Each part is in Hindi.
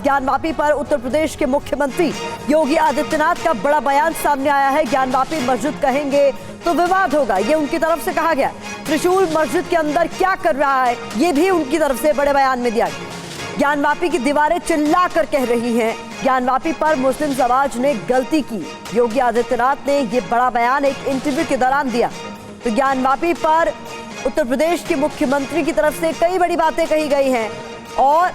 ज्ञानवापी पर उत्तर प्रदेश के मुख्यमंत्री योगी आदित्यनाथ का बड़ा बयान सामने आया है। ज्ञानवापी मस्जिद कहेंगे तो विवाद होगा, ये उनकी तरफ से कहा गया। त्रिशूल मस्जिद के अंदर क्या कर रहा है, ये भी उनकी तरफ से बड़े बयान में दिया गया। ज्ञानवापी की दीवारें चिल्ला कर कह रही हैं, ज्ञानवापी पर मुस्लिम समाज ने गलती की। योगी आदित्यनाथ ने ये बड़ा बयान एक इंटरव्यू के दौरान दिया। तो ज्ञानवापी पर उत्तर प्रदेश के मुख्यमंत्री की तरफ से कई बड़ी बातें कही गई हैं और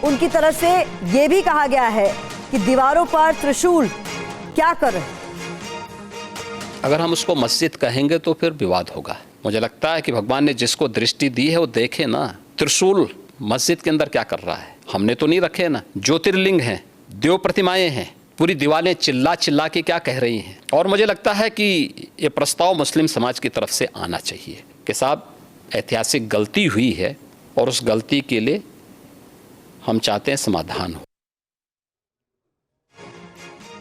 उनकी तरफ से यह भी कहा गया है कि दीवारों पर त्रिशूल क्या कर रहे हैं। अगर हम उसको मस्जिद कहेंगे तो फिर विवाद होगा। मुझे लगता है कि भगवान ने जिसको दृष्टि दी है वो देखे ना, त्रिशूल मस्जिद के अंदर क्या कर रहा है। हमने तो नहीं रखे ना, ज्योतिर्लिंग हैं, देव प्रतिमाएं हैं, पूरी दीवारें चिल्ला चिल्ला के क्या कह रही हैं। और मुझे लगता है कि ये प्रस्ताव मुस्लिम समाज की तरफ से आना चाहिए कि साहब ऐतिहासिक गलती हुई है और उस गलती के लिए हम चाहते हैं समाधान हो।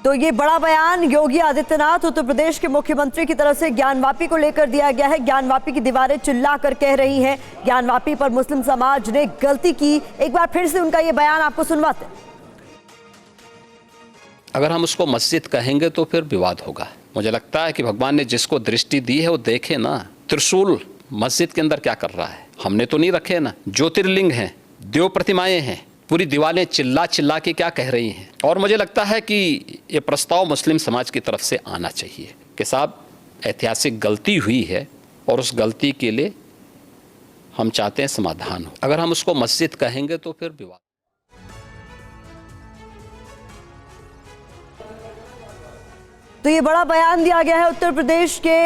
तो ये बड़ा बयान योगी आदित्यनाथ उत्तर प्रदेश के मुख्यमंत्री की तरफ से ज्ञानवापी को लेकर दिया गया है। ज्ञानवापी की दीवारें चिल्ला कर कह रही हैं, ज्ञानवापी पर मुस्लिम समाज ने गलती की। एक बार फिर से उनका ये बयान आपको सुनवाते हैं। अगर हम उसको मस्जिद कहेंगे तो फिर विवाद होगा। मुझे लगता है कि भगवान ने जिसको दृष्टि दी है वो देखे ना, त्रिशूल मस्जिद के अंदर क्या कर रहा है। हमने तो नहीं रखे ना, ज्योतिर्लिंग हैं, देव प्रतिमाएं हैं, पूरी दीवारें चिल्ला चिल्ला के क्या कह रही हैं। और मुझे लगता है कि ये प्रस्ताव मुस्लिम समाज की तरफ से आना चाहिए कि साहब ऐतिहासिक गलती हुई है और उस गलती के लिए हम चाहते हैं समाधान हो। अगर हम उसको मस्जिद कहेंगे तो फिर विवाद। तो ये बड़ा बयान दिया गया है उत्तर प्रदेश के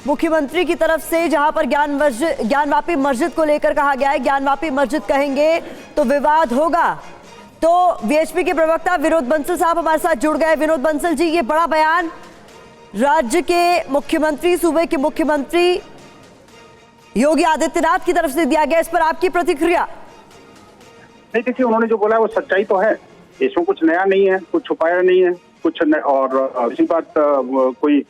मुख्यमंत्री की तरफ से, जहां पर ज्ञानवापी मस्जिद को लेकर कहा गया है ज्ञानवापी मस्जिद कहेंगे तो विवाद होगा। तो वीएचपी के प्रवक्ता विनोद बंसल साहब हमारे साथ जुड़ गए। विनोद बंसल जी, ये बड़ा बयान राज्य के मुख्यमंत्री, सूबे के मुख्यमंत्री योगी आदित्यनाथ की तरफ से दिया गया, इस पर आपकी प्रतिक्रिया? नहीं, देखिए उन्होंने जो बोला है वो सच्चाई तो है, इसमें कुछ नया नहीं है, कुछ छुपाया नहीं है, कुछ और इसी बात कोई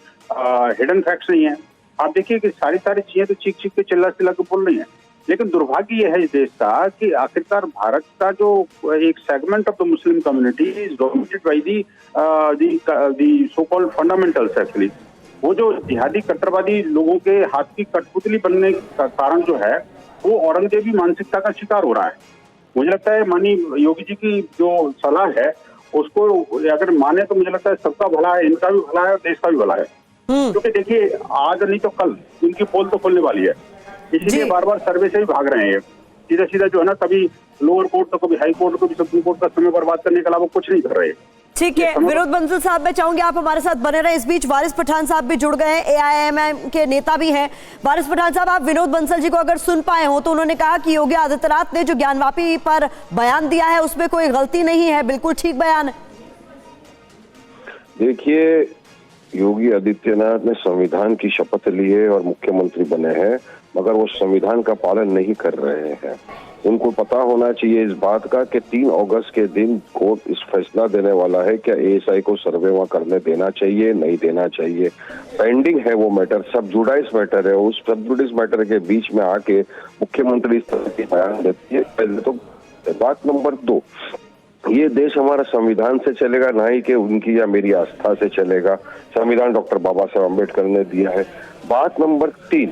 हिडन फैक्ट्स नहीं है। आप देखिए कि सारी चीजें तो चीख के चिल्ला के बोल रही हैं। लेकिन दुर्भाग्य यह है इस देश का कि आखिरकार भारत का जो एक segment of the Muslim community is dominated by the so called fundamentals. Actually वो जो जिहादी कट्टरवादी लोगों के हाथ की कठपुतली बनने का कारण जो है वो औरंगजेबी मानसिकता का शिकार हो रहा है। मुझे लगता है माननीय योगी जी की जो सलाह है उसको अगर माने तो मुझे लगता है सबका भला है, इनका भी भला है और देश का भी भला है। क्योंकि देखिए आज नहीं तो कल इनकी पोल तो खुलने वाली है, इसीलिए बार बार सर्वे से ही भाग रहे हैं। सीधा जो है ना, कभी लोअर कोर्ट तो कभी हाई कोर्ट तो कभी सुप्रीम कोर्ट का समय बर्बाद करने के अलावा कुछ नहीं कर रहे। ठीक है विनोद बंसल साहब, मैं चाहूंगी आप हमारे साथ बने रहे। इस बीच वारिस पठान साहब भी जुड़ गए हैं, AIMM के नेता भी हैं। वारिस पठान साहब, आप विनोद बंसल जी को अगर सुन पाए हो तो उन्होंने कहा कि योगी आदित्यनाथ ने जो ज्ञानवापी पर बयान दिया है उसमें कोई गलती नहीं है, बिल्कुल ठीक बयान है। देखिए, योगी आदित्यनाथ ने संविधान की शपथ ली है और मुख्यमंत्री बने हैं, मगर वो संविधान का पालन नहीं कर रहे हैं। उनको पता होना चाहिए इस बात का कि 3 अगस्त के दिन कोर्ट इस फैसला देने वाला है क्या ASI को सर्वे वहां करने देना चाहिए, नहीं देना चाहिए। पेंडिंग है वो मैटर, सब जुडाइस मैटर है। उस सब जुडिस मैटर के बीच में आके मुख्यमंत्री इस तरह के बयान देती है। पहले तो बात नंबर 2, ये देश हमारा संविधान से चलेगा, ना ही कि उनकी या मेरी आस्था से चलेगा। संविधान डॉक्टर बाबा साहब अम्बेडकर ने दिया है। बात नंबर 3,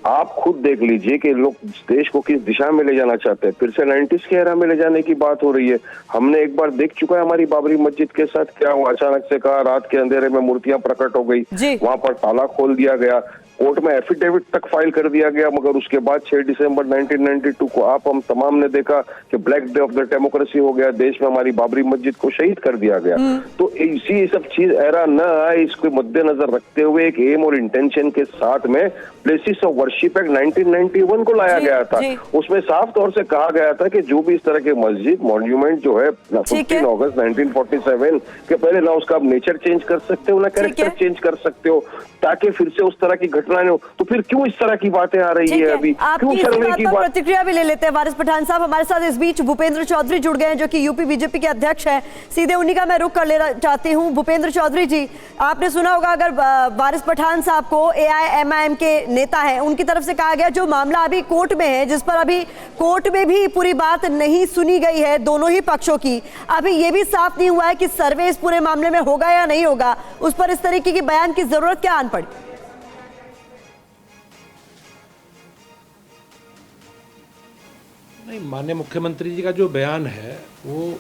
आप खुद देख लीजिए कि लोग देश को किस दिशा में ले जाना चाहते हैं। फिर से 90s के एरा में ले जाने की बात हो रही है। हमने एक बार देख चुका है हमारी बाबरी मस्जिद के साथ क्या हुआ। अचानक से कहा रात के अंधेरे में मूर्तियां प्रकट हो गई, वहां पर ताला खोल दिया गया, कोर्ट में एफिडेविट तक फाइल कर दिया गया, मगर उसके बाद 6 दिसंबर 1992 को हम तमाम ने देखा कि black day of the democracy हो गया। देश में हमारी बाबरी मस्जिद को शहीद कर दिया गया। तो इसी सब चीज एरा न आए, इसको मद्देनजर रखते हुए एक एम और इंटेंशन के साथ में प्लेसेस ऑफ वर्शिप एक्ट 1991 को लाया गया था। उसमें साफ तौर से कहा गया था कि जो भी इस तरह के मस्जिद मॉन्यूमेंट जो है 15 अगस्त 1947 के पहले ना उसका आप नेचर चेंज कर सकते हो, ना कैरेक्टर चेंज कर सकते हो, ताकि फिर से उस तरह की घटनाएं हो, तो फिर क्यों इस तरह की बातें आ रही है अभी, क्यों सर्वे की बात? प्रतिक्रिया भी ले लेते हैं वारिस पठान साहब हमारे साथ। इस बीच भूपेंद्र चौधरी जुड़ गए हैं जो कि यूपी बीजेपी के अध्यक्ष हैं। सीधे उन्हीं का मैं रुख कर लेना चाहती हूँ। भूपेंद्र चौधरी जी, आपने सुना होगा, अगर वारिस पठान साहब को AIMIM के नेता हैं, उनकी तरफ से कहा गया जो मामला अभी कोर्ट में है, जिस पर अभी कोर्ट में भी पूरी बात नहीं सुनी गई है दोनों ही पक्षों की, अभी ये भी साफ नहीं हुआ है कि सर्वे इस पूरे मामले में होगा या नहीं होगा, उस पर इस तरीके की बयान की जरूरत क्या आन पड़ी? नहीं, माननीय मुख्यमंत्री जी का जो बयान है वो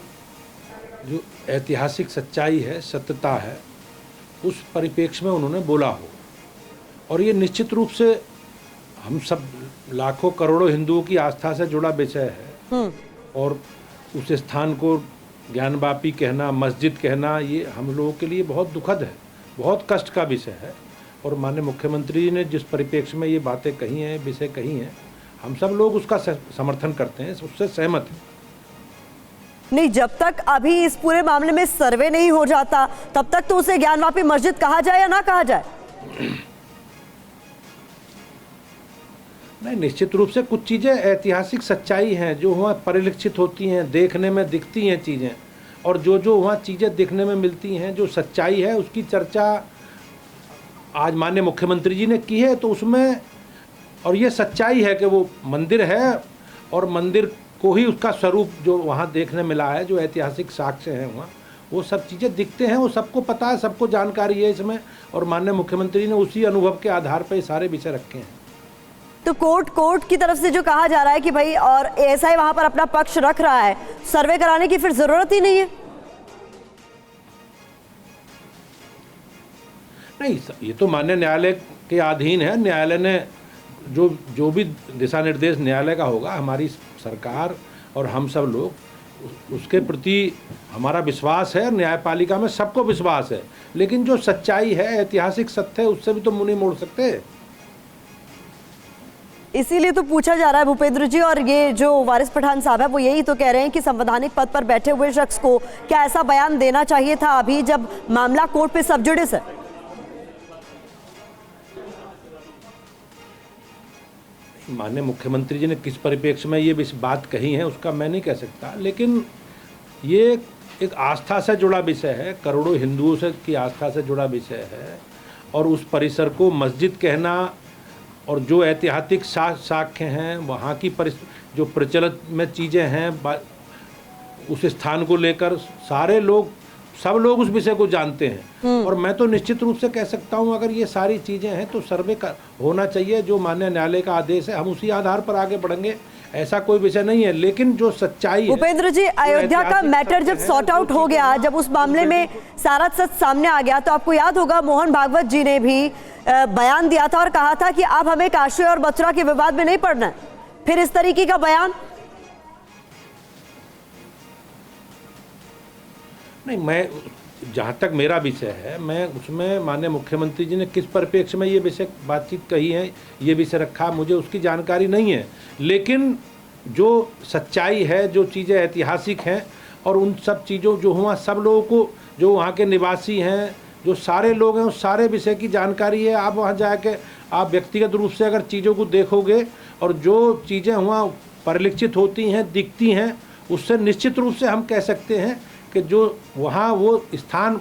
जो ऐतिहासिक सच्चाई है, सत्यता है, उस परिप्रेक्ष्य में उन्होंने बोला हो। और ये निश्चित रूप से हम सब लाखों करोड़ों हिंदुओं की आस्था से जुड़ा विषय है। और उस स्थान को ज्ञानवापी कहना, मस्जिद कहना, ये हम लोगों के लिए बहुत दुखद है, बहुत कष्ट का विषय है। और माननीय मुख्यमंत्री जी ने जिस परिप्रेक्ष्य में ये बातें कही हैं, विषय कही हैं, हम सब लोग उसका समर्थन करते हैं, उससे सहमत हैं। नहीं, जब तक अभी इस पूरे मामले में सर्वे नहीं हो जाता तब तक तो उसे ज्ञानवापी मस्जिद कहा जाए या ना कहा जाए? नहीं, निश्चित रूप से कुछ चीज़ें ऐतिहासिक सच्चाई हैं जो वहाँ परिलक्षित होती हैं, देखने में दिखती हैं चीज़ें, और जो वहाँ चीज़ें देखने में मिलती हैं, जो सच्चाई है उसकी चर्चा आज माननीय मुख्यमंत्री जी ने की है। तो उसमें, और ये सच्चाई है कि वो मंदिर है और मंदिर को ही उसका स्वरूप जो वहाँ देखने मिला है, जो ऐतिहासिक साक्ष्य हैं वहाँ, वो सब चीज़ें दिखते हैं, वो सबको पता है, सबको जानकारी है इसमें। और माननीय मुख्यमंत्री ने उसी अनुभव के आधार पर ये सारे विषय रखे हैं। तो कोर्ट की तरफ से जो कहा जा रहा है कि भाई, और ASI वहां पर अपना पक्ष रख रहा है, सर्वे कराने की फिर जरूरत ही नहीं है। नहीं, ये तो माननीय न्यायालय के अधीन है। न्यायालय ने जो भी दिशा निर्देश न्यायालय का होगा, हमारी सरकार और हम सब लोग उसके प्रति हमारा विश्वास है, न्यायपालिका में सबको विश्वास है। लेकिन जो सच्चाई है, ऐतिहासिक सत्य है, उससे भी तो मुंह नहीं मोड़ सकते। इसीलिए तो पूछा जा रहा है भूपेंद्र जी। और ये जो वारिस पठान साहब है वो यही तो कह रहे हैं कि संवैधानिक पद पर बैठे हुए शख्स को क्या ऐसा बयान देना चाहिए था अभी जब मामला कोर्ट पे सब जुडिस है? माननीय मुख्यमंत्री जी ने किस परिप्रेक्ष्य में ये बात कही है उसका मैं नहीं कह सकता, लेकिन ये एक आस्था से जुड़ा विषय है, करोड़ों हिंदुओं से की आस्था से जुड़ा विषय है। और उस परिसर को मस्जिद कहना और जो ऐतिहासिक साक्ष्य हैं, वहाँ की जो प्रचलित में चीज़ें हैं, उस स्थान को लेकर सारे लोग, सब लोग उस विषय को जानते हैं। और मैं तो निश्चित रूप से कह सकता हूँ, अगर ये सारी चीज़ें हैं तो सर्वे का होना चाहिए। जो माननीय न्यायालय का आदेश है, हम उसी आधार पर आगे बढ़ेंगे, ऐसा कोई विषय नहीं है। लेकिन जो सच्चाई, भूपेंद्र जी, अयोध्या का मैटर जब सॉर्ट आउट हो गया, जब उस मामले में सारा सच सामने आ गया, तो आपको याद होगा मोहन भागवत जी ने भी बयान दिया था और कहा था कि अब हमें काशी और मथुरा के विवाद में नहीं पड़ना है। फिर इस तरीके का बयान नहीं, मैं जहाँ तक मेरा विषय है, मैं उसमें माननीय मुख्यमंत्री जी ने किस परिप्रेक्ष्य में ये विषय बातचीत कही है, ये विषय रखा, मुझे उसकी जानकारी नहीं है। लेकिन जो सच्चाई है, जो चीज़ें ऐतिहासिक हैं, और उन सब चीज़ों जो हुआ, सब लोगों को, जो वहाँ के निवासी हैं, जो सारे लोग हैं, उस सारे विषय की जानकारी है। आप वहाँ जाके आप व्यक्तिगत रूप से अगर चीज़ों को देखोगे और जो चीज़ें वहाँ परिलक्षित होती हैं, दिखती हैं, उससे निश्चित रूप से हम कह सकते हैं कि जो वहाँ वो स्थान,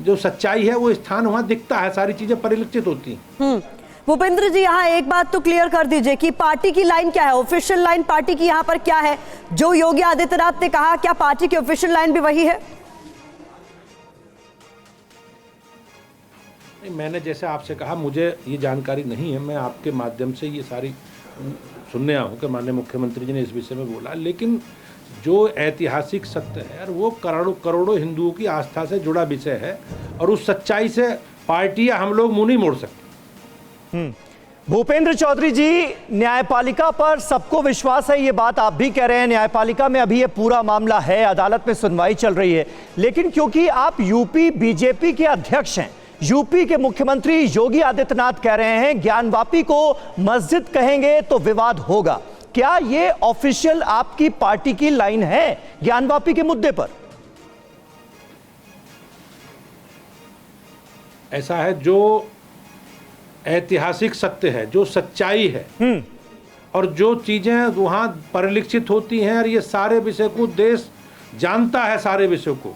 जो सच्चाई है, वो स्थान वहाँ दिखता है, सारी चीज़ें परिलक्षित होती हैं। भूपेंद्र जी, यहाँ एक बात तो क्लियर कर दीजिए कि पार्टी की लाइन क्या है, ऑफिशियल लाइन पार्टी की यहाँ पर क्या है? जो योगी आदित्यनाथ ने कहा, क्या पार्टी की ऑफिशियल लाइन भी वही है? नहीं, मैंने जैसे आपसे कहा, मुझे ये जानकारी नहीं है। मैं आपके माध्यम से ये सारी सुनने आया हूँ कि माननीय मुख्यमंत्री जी ने इस विषय में बोला। लेकिन जो ऐतिहासिक सत्य है, वो करोड़ों हिंदुओं की आस्था से जुड़ा विषय है, और उस सच्चाई से पार्टी या हम लोग मुंह नहीं मोड़ सकते। भूपेंद्र चौधरी जी, न्यायपालिका पर सबको विश्वास है, ये बात आप भी कह रहे हैं। न्यायपालिका में अभी ये पूरा मामला है, अदालत में सुनवाई चल रही है। लेकिन क्योंकि आप यूपी बीजेपी के अध्यक्ष हैं, यूपी के मुख्यमंत्री योगी आदित्यनाथ कह रहे हैं ज्ञानवापी को मस्जिद कहेंगे तो विवाद होगा, क्या ये ऑफिशियल आपकी पार्टी की लाइन है ज्ञानवापी के मुद्दे पर? ऐसा है, जो ऐतिहासिक सत्य है, जो सच्चाई है और जो चीजें वहां परिलक्षित होती हैं, और ये सारे विषय को देश जानता है, सारे विषयों को।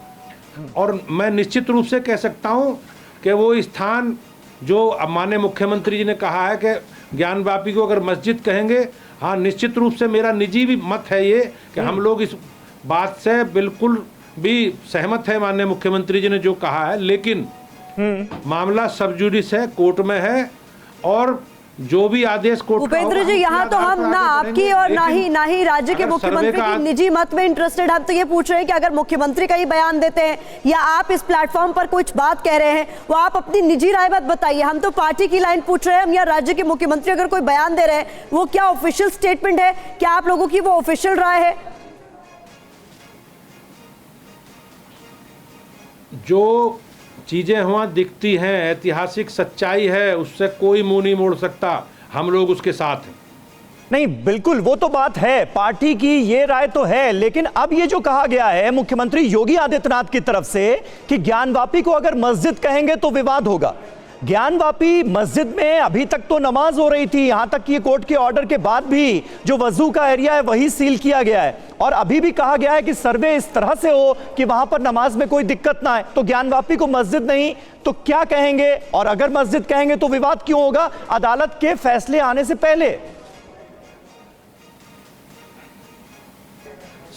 और मैं निश्चित रूप से कह सकता हूं कि वो स्थान जो अब माननीय मुख्यमंत्री जी ने कहा है कि ज्ञानवापी को अगर मस्जिद कहेंगे, हाँ निश्चित रूप से मेरा निजी भी मत है ये कि हम लोग इस बात से बिल्कुल भी सहमत है माननीय मुख्यमंत्री जी ने जो कहा है। लेकिन मामला सब जुडिस है, कोर्ट में है, और जो भी आदेश कोर्ट का उपेंद्र होगा, जी, यहाँ तो हम ना आपकी और ना ही राज्य के अगर मुख्यमंत्री सर्वे का की निजी मत में इंटरेस्टेड। हम तो ये पूछ रहे हैं कि अगर मुख्यमंत्री कहीं बयान देते हैं या आप इस प्लेटफॉर्म पर कुछ बात कह रहे हैं, वो आप अपनी निजी राय मत बताइए। हम तो पार्टी की लाइन पूछ रहे हैं, हम या राज्य के मुख्यमंत्री अगर कोई बयान दे रहे हैं, वो क्या ऑफिशियल स्टेटमेंट है? क्या आप लोगों की वो ऑफिशियल राय है? जो चीजें वहां दिखती हैं, ऐतिहासिक सच्चाई है, उससे कोई मुंह नहीं मोड़ सकता। हम लोग उसके साथ हैं। नहीं, बिल्कुल वो तो बात है, पार्टी की ये राय तो है, लेकिन अब ये जो कहा गया है मुख्यमंत्री योगी आदित्यनाथ की तरफ से कि ज्ञानवापी को अगर मस्जिद कहेंगे तो विवाद होगा। ज्ञानवापी मस्जिद में अभी तक तो नमाज हो रही थी, यहां तक कि कोर्ट के ऑर्डर के बाद भी जो वजू का एरिया है वही सील किया गया है, और अभी भी कहा गया है कि सर्वे इस तरह से हो कि वहां पर नमाज में कोई दिक्कत ना आए। तो ज्ञानवापी को मस्जिद नहीं तो क्या कहेंगे? और अगर मस्जिद कहेंगे तो विवाद क्यों होगा अदालत के फैसले आने से पहले?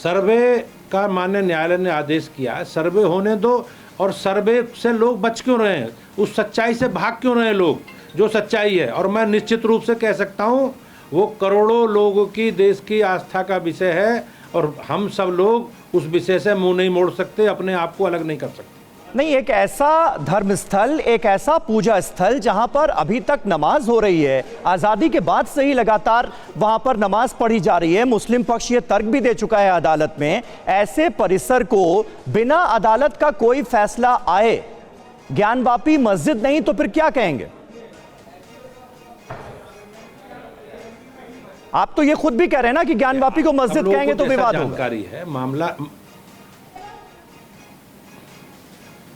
सर्वे का माननीय न्यायालय ने आदेश किया है, सर्वे होने दो। और सर्वे से लोग बच क्यों रहे हैं? उस सच्चाई से भाग क्यों रहे हैं लोग, जो सच्चाई है? और मैं निश्चित रूप से कह सकता हूं वो करोड़ों लोगों की देश की आस्था का विषय है, और हम सब लोग उस विषय से मुंह नहीं मोड़ सकते, अपने आप को अलग नहीं कर सकते। नहीं, एक ऐसा धर्मस्थल, एक ऐसा पूजा स्थल जहां पर अभी तक नमाज हो रही है, आज़ादी के बाद से ही लगातार वहां पर नमाज पढ़ी जा रही है, मुस्लिम पक्ष ये तर्क भी दे चुका है अदालत में, ऐसे परिसर को बिना अदालत का कोई फैसला आए ज्ञानवापी मस्जिद नहीं तो फिर क्या कहेंगे? आप तो ये खुद भी कह रहे हैं ना कि ज्ञानवापी को मस्जिद कहेंगे तो विवाद होगा। जानकारी है मामला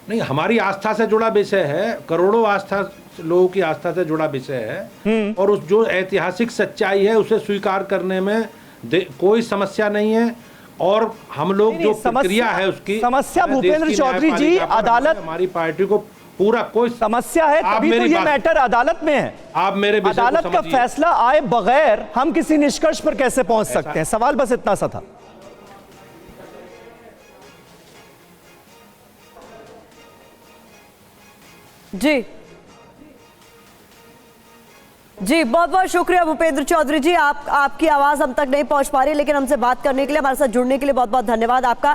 नहीं, हमारी आस्था से जुड़ा विषय है, करोड़ों आस्था लोगों की आस्था से जुड़ा विषय है, और उस जो ऐतिहासिक सच्चाई है उसे स्वीकार करने में कोई समस्या नहीं है। और हम लोग जो प्रक्रिया है उसकी समस्या भूपेंद्र चौधरी जी, अदालत हमारी पार्टी को पूरा कोई समस्या है, तभी तो ये मैटर अदालत में है। आप मेरे अदालत का फैसला आए बगैर हम किसी निष्कर्ष पर कैसे पहुंच सकते हैं? सवाल बस इतना सा था। जी जी, बहुत बहुत शुक्रिया भूपेंद्र चौधरी जी। आपकी आवाज हम तक नहीं पहुंच पा रही, लेकिन हमसे बात करने के लिए, हमारे साथ जुड़ने के लिए बहुत बहुत धन्यवाद आपका।